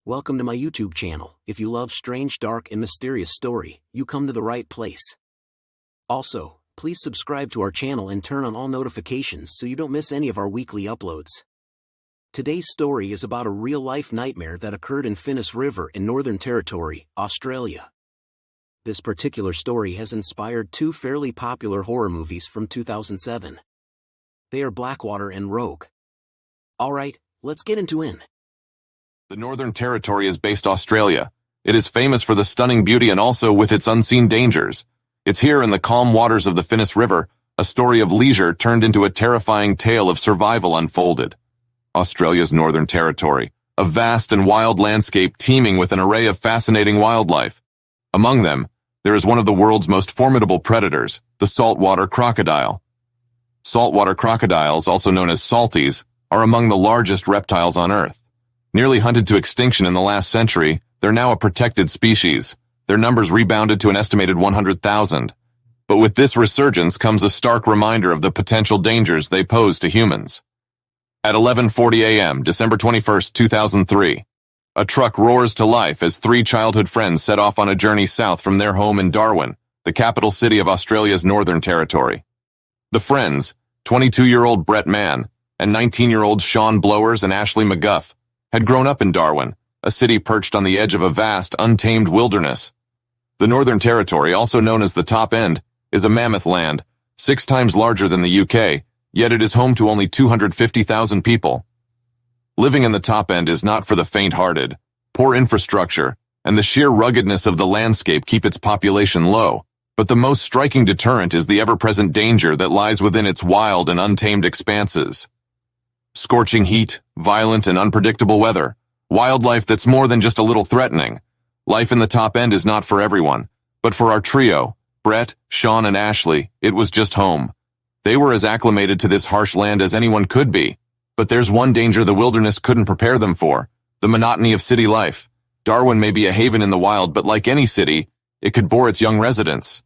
Welcome to my YouTube channel. If you love strange, dark, and mysterious story, you come to the right place. Also, please subscribe to our channel and turn on all notifications so you don't miss any of our weekly uploads. Today's story is about a real-life nightmare that occurred in Finniss River in Northern Territory, Australia. This particular story has inspired two fairly popular horror movies from 2007. They are Blackwater and Rogue. Alright, let's get into it. The Northern Territory is based Australia. It is famous for the stunning beauty and also with its unseen dangers. It's here in the calm waters of the Finniss River, a story of leisure turned into a terrifying tale of survival unfolded. Australia's Northern Territory, a vast and wild landscape teeming with an array of fascinating wildlife. Among them, there is one of the world's most formidable predators, the saltwater crocodile. Saltwater crocodiles, also known as salties, are among the largest reptiles on Earth. Nearly hunted to extinction in the last century, they're now a protected species. Their numbers rebounded to an estimated 100,000. But with this resurgence comes a stark reminder of the potential dangers they pose to humans. At 11:40 a.m., December 21, 2003, a truck roars to life as three childhood friends set off on a journey south from their home in Darwin, the capital city of Australia's Northern Territory. The friends, 22-year-old Brett Mann and 19-year-old Sean Blowers and Ashley McGuff, had grown up in Darwin, a city perched on the edge of a vast, untamed wilderness. The Northern Territory, also known as the Top End, is a mammoth land, 6 times larger than the UK, yet it is home to only 250,000 people. Living in the Top End is not for the faint-hearted. Poor infrastructure and the sheer ruggedness of the landscape keep its population low, but the most striking deterrent is the ever-present danger that lies within its wild and untamed expanses. Scorching heat, violent and unpredictable weather, wildlife that's more than just a little threatening. Life in the Top End is not for everyone, but for our trio, Brett, Sean, and Ashley, it was just home. They were as acclimated to this harsh land as anyone could be. But there's one danger the wilderness couldn't prepare them for, the monotony of city life. Darwin may be a haven in the wild, but like any city, it could bore its young residents.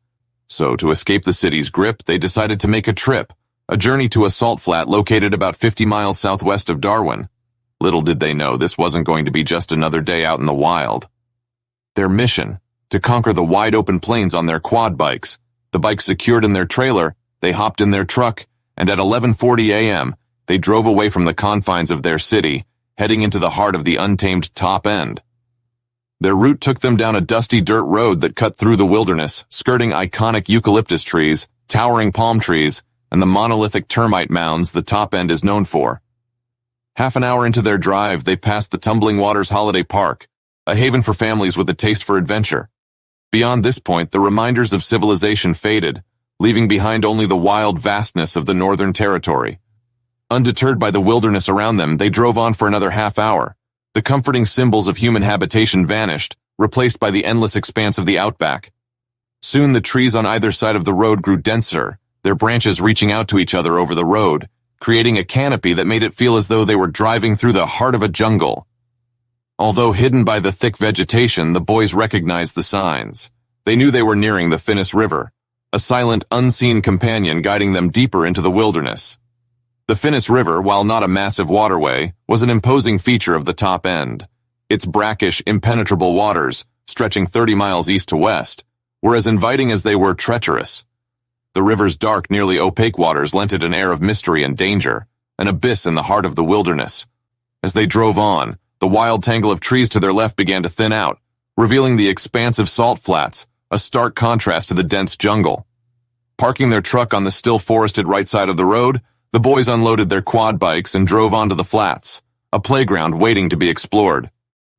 So to escape the city's grip, they decided to make a trip, a journey to a salt flat located about 50 miles southwest of Darwin. Little did they know this wasn't going to be just another day out in the wild. Their mission, to conquer the wide-open plains on their quad bikes. The bikes secured in their trailer, they hopped in their truck, and at 11:40 a.m., they drove away from the confines of their city, heading into the heart of the untamed Top End. Their route took them down a dusty dirt road that cut through the wilderness, skirting iconic eucalyptus trees, towering palm trees, and the monolithic termite mounds the Top End is known for. Half an hour into their drive, they passed the Tumbling Waters Holiday Park, a haven for families with a taste for adventure. Beyond this point, the reminders of civilization faded, leaving behind only the wild vastness of the Northern Territory. Undeterred by the wilderness around them, they drove on for another half hour. The comforting symbols of human habitation vanished, replaced by the endless expanse of the outback. Soon the trees on either side of the road grew denser, their branches reaching out to each other over the road, creating a canopy that made it feel as though they were driving through the heart of a jungle. Although hidden by the thick vegetation, the boys recognized the signs. They knew they were nearing the Finniss River, a silent, unseen companion guiding them deeper into the wilderness. The Finniss River, while not a massive waterway, was an imposing feature of the Top End. Its brackish, impenetrable waters, stretching 30 miles east to west, were as inviting as they were treacherous. The river's dark, nearly opaque waters lent it an air of mystery and danger, an abyss in the heart of the wilderness. As they drove on, the wild tangle of trees to their left began to thin out, revealing the expansive salt flats, a stark contrast to the dense jungle. Parking their truck on the still forested right side of the road, the boys unloaded their quad bikes and drove onto the flats, a playground waiting to be explored.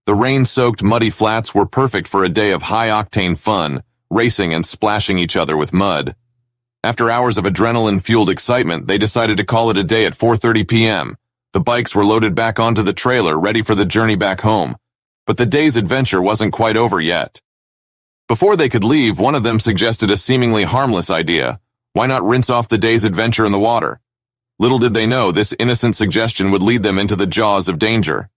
The rain-soaked, muddy flats were perfect for a day of high-octane fun, racing and splashing each other with mud. After hours of adrenaline-fueled excitement, they decided to call it a day at 4:30 p.m. The bikes were loaded back onto the trailer, ready for the journey back home. But the day's adventure wasn't quite over yet. Before they could leave, one of them suggested a seemingly harmless idea. Why not rinse off the day's adventure in the water? Little did they know this innocent suggestion would lead them into the jaws of danger.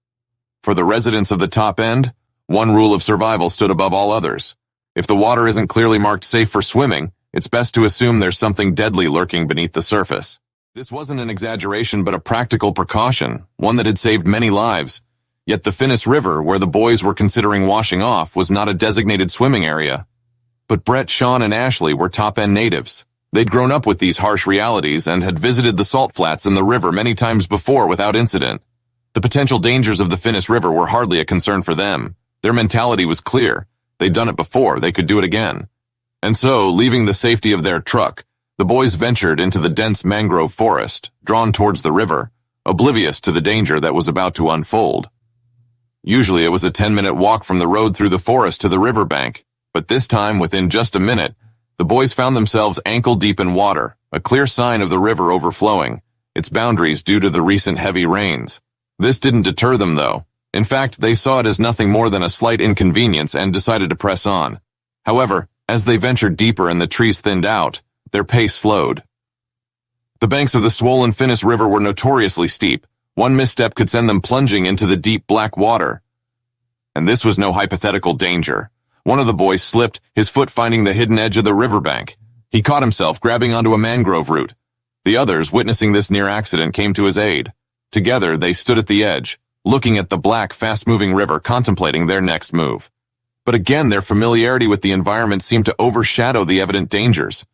For the residents of the Top End, one rule of survival stood above all others. If the water isn't clearly marked safe for swimming, it's best to assume there's something deadly lurking beneath the surface. This wasn't an exaggeration but a practical precaution, one that had saved many lives. Yet the Finniss River, where the boys were considering washing off, was not a designated swimming area. But Brett, Sean, and Ashley were top-end natives. They'd grown up with these harsh realities and had visited the salt flats in the river many times before without incident. The potential dangers of the Finniss River were hardly a concern for them. Their mentality was clear. They'd done it before, they could do it again. And so, leaving the safety of their truck, the boys ventured into the dense mangrove forest, drawn towards the river, oblivious to the danger that was about to unfold. Usually it was a 10-minute walk from the road through the forest to the riverbank, but this time, within just a minute, the boys found themselves ankle-deep in water, a clear sign of the river overflowing, its boundaries due to the recent heavy rains. This didn't deter them, though. In fact, they saw it as nothing more than a slight inconvenience and decided to press on. However, as they ventured deeper and the trees thinned out, their pace slowed. The banks of the swollen Finniss River were notoriously steep. One misstep could send them plunging into the deep black water. And this was no hypothetical danger. One of the boys slipped, his foot finding the hidden edge of the riverbank. He caught himself grabbing onto a mangrove root. The others, witnessing this near accident, came to his aid. Together, they stood at the edge, looking at the black, fast-moving river, contemplating their next move. But again, their familiarity with the environment seemed to overshadow the evident dangers.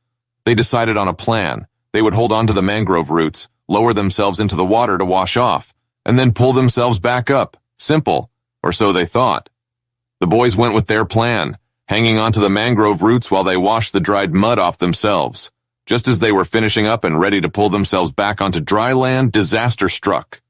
They decided on a plan. They would hold on to the mangrove roots, lower themselves into the water to wash off, and then pull themselves back up. Simple, or so they thought. The boys went with their plan, hanging onto the mangrove roots while they washed the dried mud off themselves. Just as they were finishing up and ready to pull themselves back onto dry land, disaster struck.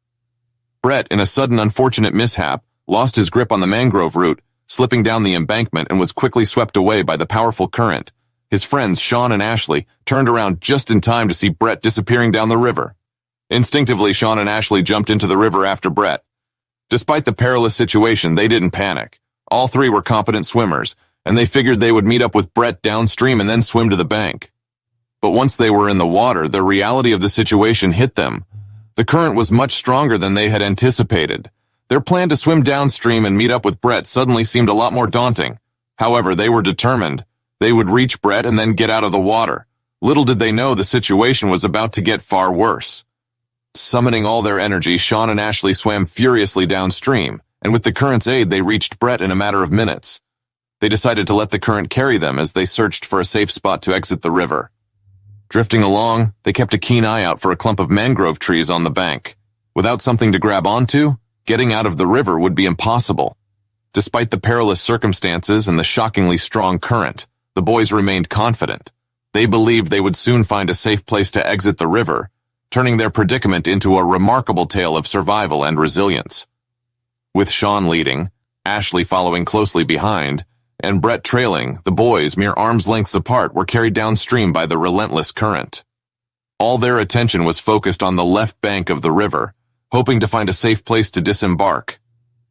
Brett, in a sudden unfortunate mishap, lost his grip on the mangrove root, slipping down the embankment, and was quickly swept away by the powerful current. His friends, Sean and Ashley, turned around just in time to see Brett disappearing down the river. Instinctively, Sean and Ashley jumped into the river after Brett. Despite the perilous situation, they didn't panic. All three were competent swimmers, and they figured they would meet up with Brett downstream and then swim to the bank. But once they were in the water, the reality of the situation hit them. The current was much stronger than they had anticipated. Their plan to swim downstream and meet up with Brett suddenly seemed a lot more daunting. However, they were determined. They would reach Brett and then get out of the water. Little did they know the situation was about to get far worse. Summoning all their energy, Sean and Ashley swam furiously downstream, and with the current's aid, they reached Brett in a matter of minutes. They decided to let the current carry them as they searched for a safe spot to exit the river. Drifting along, they kept a keen eye out for a clump of mangrove trees on the bank. Without something to grab onto, getting out of the river would be impossible. Despite the perilous circumstances and the shockingly strong current, the boys remained confident. They believed they would soon find a safe place to exit the river, turning their predicament into a remarkable tale of survival and resilience. With Sean leading, Ashley following closely behind, and Brett trailing, the boys, mere arm's lengths apart, were carried downstream by the relentless current. All their attention was focused on the left bank of the river, hoping to find a safe place to disembark.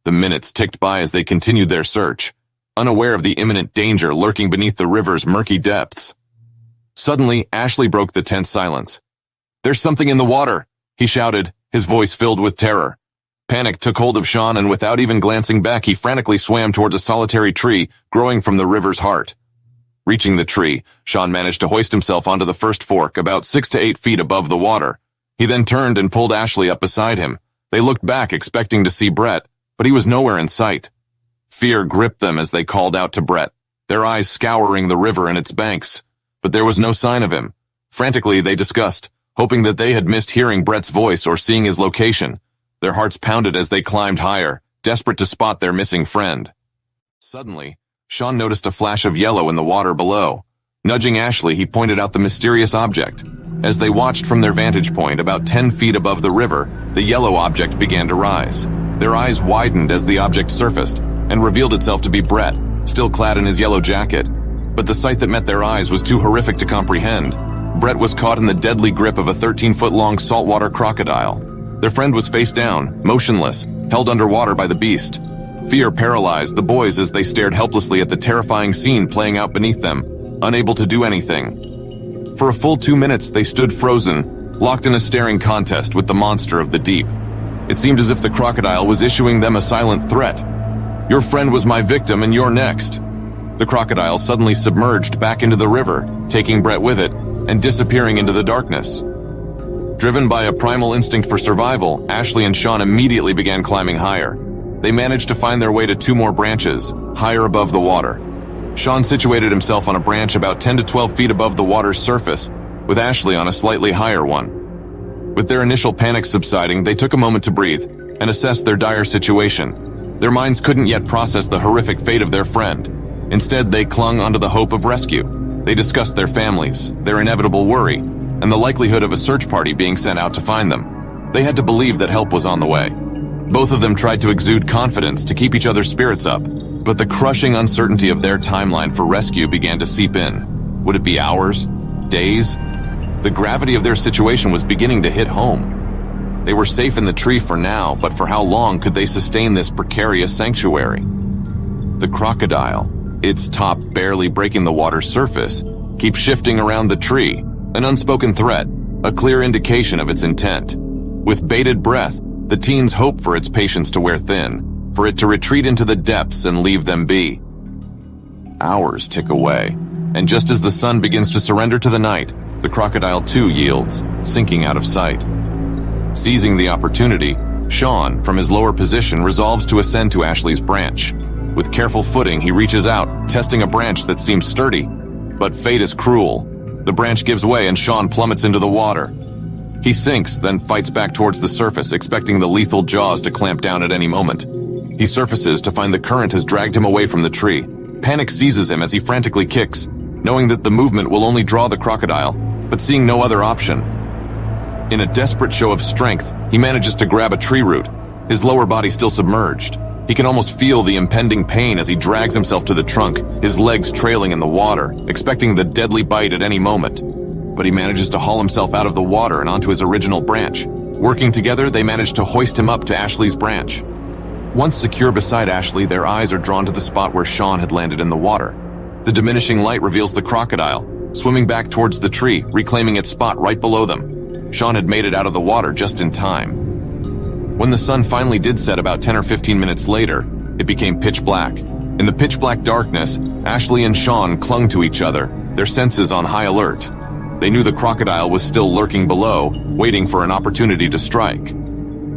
The minutes ticked by as they continued their search, unaware of the imminent danger lurking beneath the river's murky depths. Suddenly, Ashley broke the tense silence. "There's something in the water," he shouted, his voice filled with terror. Panic took hold of Sean, and without even glancing back, he frantically swam towards a solitary tree growing from the river's heart. Reaching the tree, Sean managed to hoist himself onto the first fork, about 6 to 8 feet above the water. He then turned and pulled Ashley up beside him. They looked back, expecting to see Brett, but he was nowhere in sight. Fear gripped them as they called out to Brett, their eyes scouring the river and its banks, but there was no sign of him. Frantically, they discussed, hoping that they had missed hearing Brett's voice or seeing his location. Their hearts pounded as they climbed higher, desperate to spot their missing friend. Suddenly, Sean noticed a flash of yellow in the water below. Nudging Ashley, he pointed out the mysterious object. As they watched from their vantage point, about 10 feet above the river, the yellow object began to rise. Their eyes widened as the object surfaced, and revealed itself to be Brett, still clad in his yellow jacket. But the sight that met their eyes was too horrific to comprehend. Brett was caught in the deadly grip of a 13-foot-long saltwater crocodile. Their friend was face down, motionless, held underwater by the beast. Fear paralyzed the boys as they stared helplessly at the terrifying scene playing out beneath them, unable to do anything. For a full 2 minutes, they stood frozen, locked in a staring contest with the monster of the deep. It seemed as if the crocodile was issuing them a silent threat. "Your friend was my victim, and you're next." The crocodile suddenly submerged back into the river, taking Brett with it, and disappearing into the darkness. Driven by a primal instinct for survival, Ashley and Sean immediately began climbing higher. They managed to find their way to 2 more branches, higher above the water. Sean situated himself on a branch about 10 to 12 feet above the water's surface, with Ashley on a slightly higher one. With their initial panic subsiding, they took a moment to breathe and assess their dire situation. Their minds couldn't yet process the horrific fate of their friend. Instead, they clung onto the hope of rescue. They discussed their families, their inevitable worry, and the likelihood of a search party being sent out to find them. They had to believe that help was on the way. Both of them tried to exude confidence to keep each other's spirits up, but the crushing uncertainty of their timeline for rescue began to seep in. Would it be hours? Days? The gravity of their situation was beginning to hit home. They were safe in the tree for now, but for how long could they sustain this precarious sanctuary? The crocodile, its top barely breaking the water's surface, keeps shifting around the tree, an unspoken threat, a clear indication of its intent. With bated breath, the teens hope for its patience to wear thin, for it to retreat into the depths and leave them be. Hours tick away, and just as the sun begins to surrender to the night, the crocodile too yields, sinking out of sight. Seizing the opportunity, Sean, from his lower position, resolves to ascend to Ashley's branch. With careful footing, he reaches out, testing a branch that seems sturdy. But fate is cruel. The branch gives way and Sean plummets into the water. He sinks, then fights back towards the surface, expecting the lethal jaws to clamp down at any moment. He surfaces to find the current has dragged him away from the tree. Panic seizes him as he frantically kicks, knowing that the movement will only draw the crocodile, but seeing no other option. In a desperate show of strength, he manages to grab a tree root, his lower body still submerged. He can almost feel the impending pain as he drags himself to the trunk, his legs trailing in the water, expecting the deadly bite at any moment. But he manages to haul himself out of the water and onto his original branch. Working together, they manage to hoist him up to Ashley's branch. Once secure beside Ashley, their eyes are drawn to the spot where Sean had landed in the water. The diminishing light reveals the crocodile, swimming back towards the tree, reclaiming its spot right below them. Sean had made it out of the water just in time. When the sun finally did set about 10 or 15 minutes later, it became pitch black. In the pitch black darkness, Ashley and Sean clung to each other, their senses on high alert. They knew the crocodile was still lurking below, waiting for an opportunity to strike.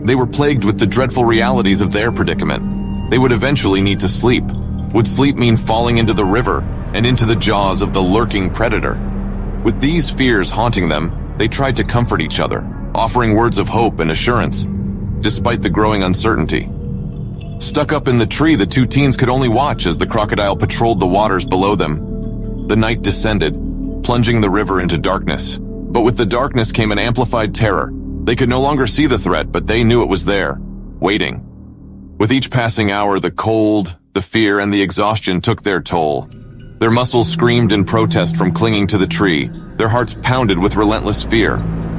They were plagued with the dreadful realities of their predicament. They would eventually need to sleep. Would sleep mean falling into the river and into the jaws of the lurking predator? With these fears haunting them, they tried to comfort each other, offering words of hope and assurance, despite the growing uncertainty. Stuck up in the tree, the two teens could only watch as the crocodile patrolled the waters below them. The night descended, plunging the river into darkness. But with the darkness came an amplified terror. They could no longer see the threat, but they knew it was there, waiting. With each passing hour, the cold, the fear, and the exhaustion took their toll. Their muscles screamed in protest from clinging to the tree, their hearts pounded with relentless fear.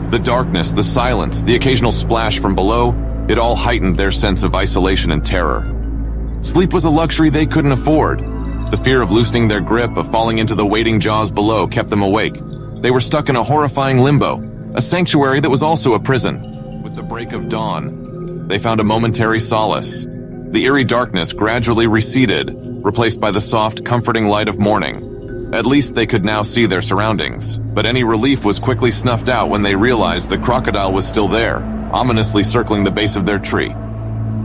The darkness, the silence, the occasional splash from below, it all heightened their sense of isolation and terror. Sleep was a luxury they couldn't afford. The fear of loosening their grip, of falling into the waiting jaws below, kept them awake. They were stuck in a horrifying limbo, a sanctuary that was also a prison. With the break of dawn, they found a momentary solace. The eerie darkness gradually receded, replaced by the soft, comforting light of morning. At least they could now see their surroundings, but any relief was quickly snuffed out when they realized the crocodile was still there, ominously circling the base of their tree.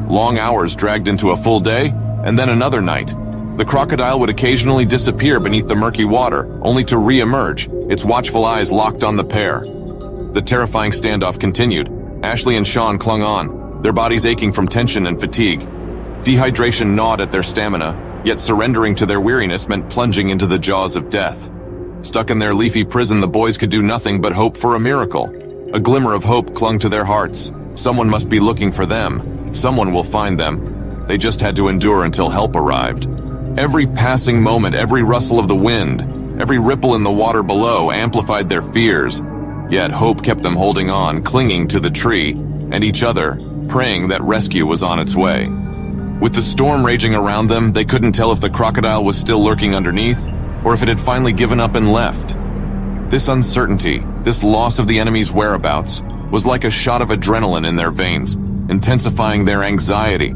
Long hours dragged into a full day, and then another night. The crocodile would occasionally disappear beneath the murky water, only to re-emerge, its watchful eyes locked on the pair. The terrifying standoff continued. Ashley and Sean clung on, their bodies aching from tension and fatigue. Dehydration gnawed at their stamina, yet surrendering to their weariness meant plunging into the jaws of death. Stuck in their leafy prison, the boys could do nothing but hope for a miracle. A glimmer of hope clung to their hearts. Someone must be looking for them. Someone will find them. They just had to endure until help arrived. Every passing moment, every rustle of the wind, every ripple in the water below amplified their fears. Yet hope kept them holding on, clinging to the tree and each other, praying that rescue was on its way. With the storm raging around them, they couldn't tell if the crocodile was still lurking underneath or if it had finally given up and left. This uncertainty, this loss of the enemy's whereabouts, was like a shot of adrenaline in their veins, intensifying their anxiety.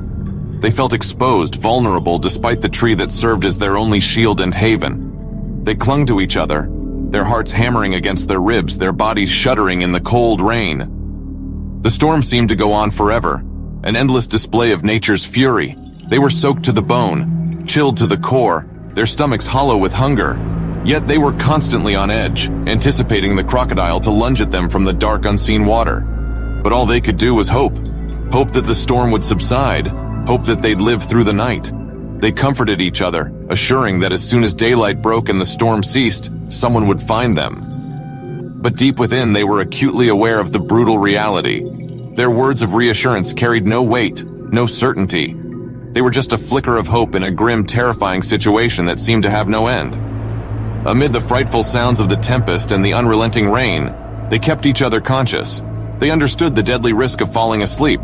They felt exposed, vulnerable, despite the tree that served as their only shield and haven. They clung to each other, their hearts hammering against their ribs, their bodies shuddering in the cold rain. The storm seemed to go on forever, an endless display of nature's fury. They were soaked to the bone, chilled to the core, their stomachs hollow with hunger. Yet they were constantly on edge, anticipating the crocodile to lunge at them from the dark, unseen water. But all they could do was hope. Hope that the storm would subside, hope that they'd live through the night. They comforted each other, assuring that as soon as daylight broke and the storm ceased, someone would find them. But deep within, they were acutely aware of the brutal reality. Their words of reassurance carried no weight, no certainty. They were just a flicker of hope in a grim, terrifying situation that seemed to have no end. Amid the frightful sounds of the tempest and the unrelenting rain, they kept each other conscious. They understood the deadly risk of falling asleep,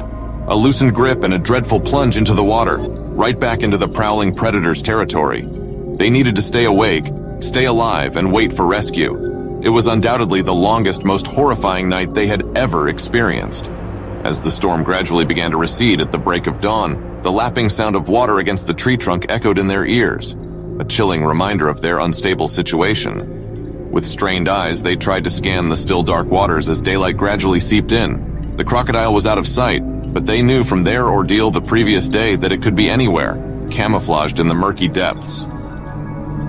a loosened grip and a dreadful plunge into the water, right back into the prowling predator's territory. They needed to stay awake, stay alive, and wait for rescue. It was undoubtedly the longest, most horrifying night they had ever experienced. As the storm gradually began to recede at the break of dawn, the lapping sound of water against the tree trunk echoed in their ears, a chilling reminder of their unstable situation. With strained eyes, they tried to scan the still dark waters as daylight gradually seeped in. The crocodile was out of sight, but they knew from their ordeal the previous day that it could be anywhere, camouflaged in the murky depths.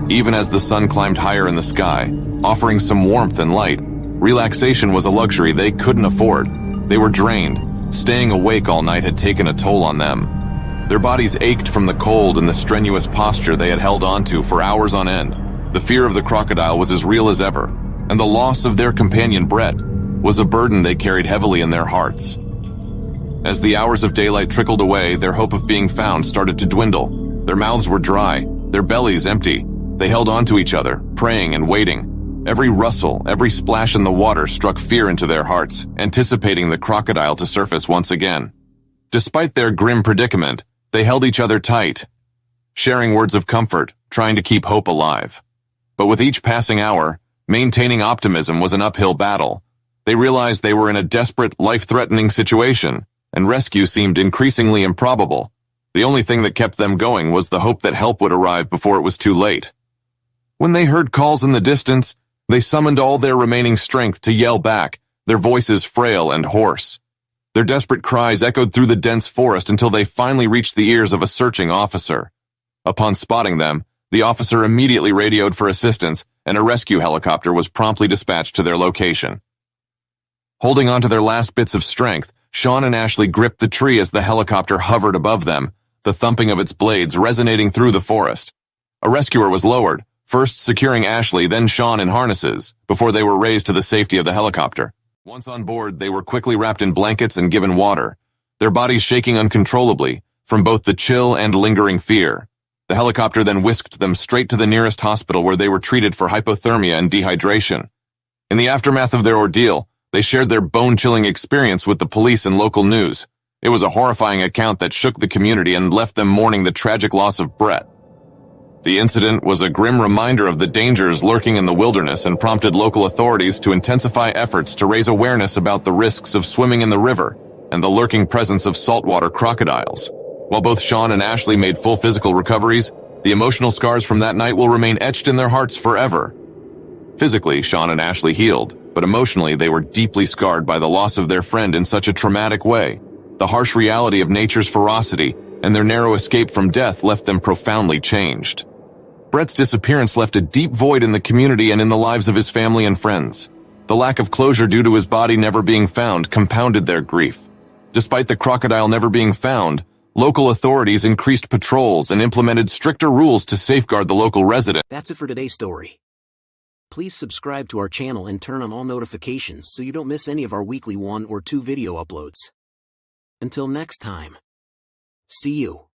Even as the sun climbed higher in the sky, offering some warmth and light, relaxation was a luxury they couldn't afford. They were drained. Staying awake all night had taken a toll on them. Their bodies ached from the cold and the strenuous posture they had held onto for hours on end. The fear of the crocodile was as real as ever, and the loss of their companion Brett was a burden they carried heavily in their hearts. As the hours of daylight trickled away, their hope of being found started to dwindle. Their mouths were dry, their bellies empty. They held on to each other, praying and waiting. Every rustle, every splash in the water struck fear into their hearts, anticipating the crocodile to surface once again. Despite their grim predicament, they held each other tight, sharing words of comfort, trying to keep hope alive. But with each passing hour, maintaining optimism was an uphill battle. They realized they were in a desperate, life-threatening situation, and rescue seemed increasingly improbable. The only thing that kept them going was the hope that help would arrive before it was too late. When they heard calls in the distance, they summoned all their remaining strength to yell back, their voices frail and hoarse. Their desperate cries echoed through the dense forest until they finally reached the ears of a searching officer. Upon spotting them, the officer immediately radioed for assistance, and a rescue helicopter was promptly dispatched to their location. Holding on to their last bits of strength, Sean and Ashley gripped the tree as the helicopter hovered above them, the thumping of its blades resonating through the forest. A rescuer was lowered, first securing Ashley, then Sean in harnesses, before they were raised to the safety of the helicopter. Once on board, they were quickly wrapped in blankets and given water, their bodies shaking uncontrollably from both the chill and lingering fear. The helicopter then whisked them straight to the nearest hospital where they were treated for hypothermia and dehydration. In the aftermath of their ordeal, they shared their bone-chilling experience with the police and local news. It was a horrifying account that shook the community and left them mourning the tragic loss of Brett. The incident was a grim reminder of the dangers lurking in the wilderness and prompted local authorities to intensify efforts to raise awareness about the risks of swimming in the river and the lurking presence of saltwater crocodiles. While both Sean and Ashley made full physical recoveries, the emotional scars from that night will remain etched in their hearts forever. Physically, Sean and Ashley healed, but emotionally they were deeply scarred by the loss of their friend in such a traumatic way. The harsh reality of nature's ferocity and their narrow escape from death left them profoundly changed. Brett's disappearance left a deep void in the community and in the lives of his family and friends. The lack of closure due to his body never being found compounded their grief. Despite the crocodile never being found, local authorities increased patrols and implemented stricter rules to safeguard the local residents. That's it for today's story. Please subscribe to our channel and turn on all notifications so you don't miss any of our weekly 1 or 2 video uploads. Until next time. See you.